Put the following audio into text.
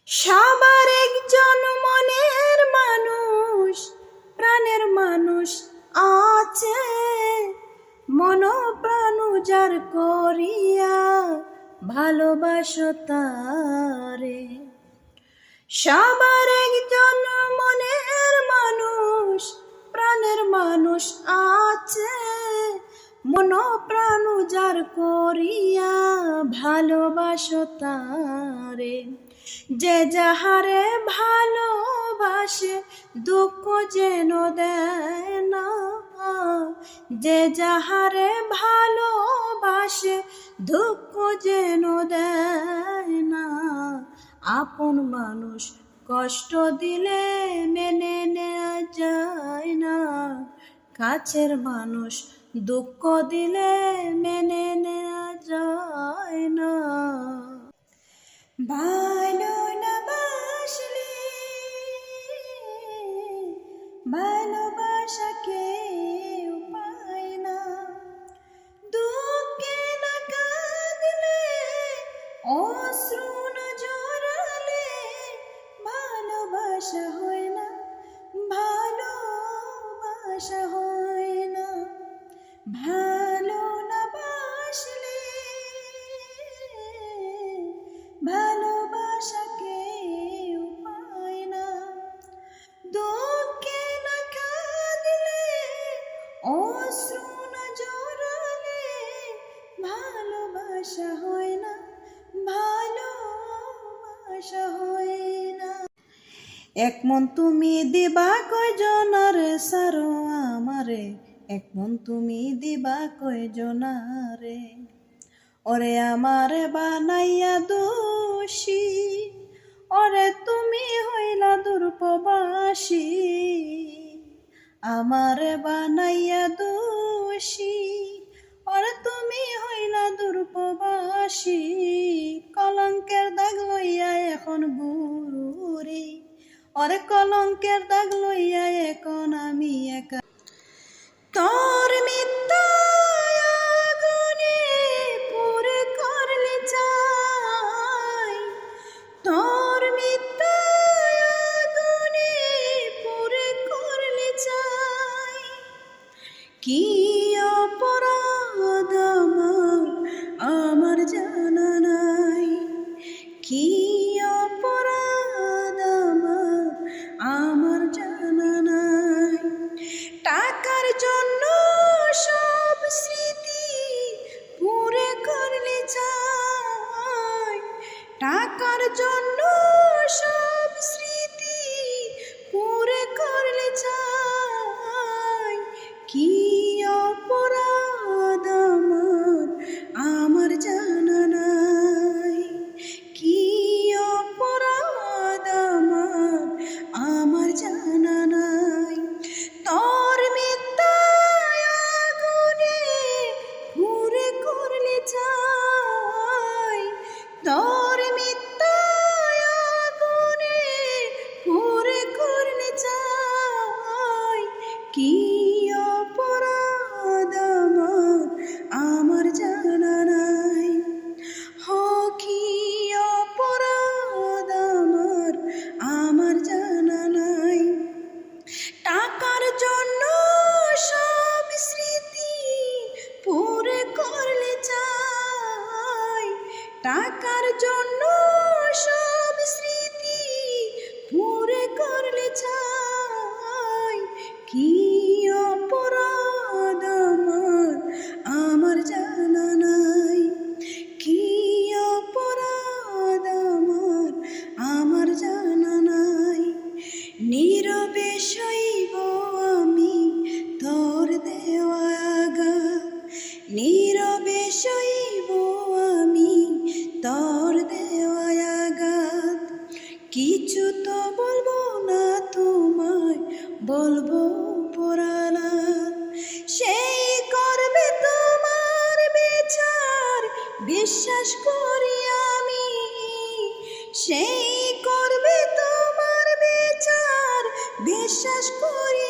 সবার একজন মনের মানুষ, প্রাণের মানুষ আছে, মন প্রাণ উজাড় করিয়া ভালোবাসো তারে। সবার একজন মনের মানুষ, প্রাণের মানুষ আছে, মন প্রাণ উজাড় করিয়া ভালোবাসো তারে। যে যাহারে ভালোবাসে দুঃখ যেন দেয় না, যে যাহারে ভালোবাসে দুঃখ যেন দেয় না। আপন মানুষ কষ্ট দিলে মেনে নেওয়া যায় না, কাছের মানুষ দুঃখ দিলে মেনে নেওয়া যায় না। ভালো না বাসলে ভালোবাসা কেউ পায় না, দুঃখে না কাঁদলে অশ্রু না ঝরালে ভালোবাসা হয় না, ভালোবাসা হয় না। ভালো না বাসলে ভালোবাসা কেউ পায় না, দুঃখে না কাঁদলে অশ্রু না ঝরালে ভালোবাসা হয় না, ভালোবাসা হয় না। এক মন তুমি দিবা কয়জনারে সারো আমারে, এক মন তুমি দিবা কয়জনারে। ওরে আমারে বানাইয়া দোষী, ওরে তুমি হইলা দুর্পবাসী। আমারে বানাইয়া দোষী, ওরে তুমি হইলা দুর্পবাসী। কলঙ্কের দাগ লইয়া এখন ঘুরি, ওরে কলঙ্কের দাগ লইয়া এখন আমি একা। তোর মিথ্যা আগুনে পুরে করলে চাই, তোর মিথ্যা আগুনে পুরে করলে চাই। কি অপরাধ আমার জানা নাই, কি অপরাধ আমার জানা নাই। টাকার জন্য সব স্মৃতি পুরে করলে চাই, টাকার জন্য সব স্মৃতি পুরে করলে চাই। কি অপরাধ আমার জানা নাই, কি অপরাধ আমার জানা নাই। তোর মিথ্যা আগুনে পুরে করলে চাই, তোর মিথ্যা আগুনে পুরে করলে চাই। কি অপরাধ আমার জানা নাই, হো কি অপরাধ আমার জানা নাই। টাকার জন্য সব স্মৃতি পুরে করলে চাই, টাকার জন্য সব স্মৃতি পুরে করলে চাই। কি অপরাধ আমার জানা নাই, কি অপরাধ আমার জানা নাই। নীরবে সইব আমি তোর দেওয়া আঘাত, নীরবে সইব আমি তোর দেওয়া আঘাত। কিছু তো বলবো না তোমায়, বলবো পরালাত। সেই করবে তোমার বিচার বিশ্বাস করি আমি, সেই করবে তোমার বিচার বিশ্বাস করি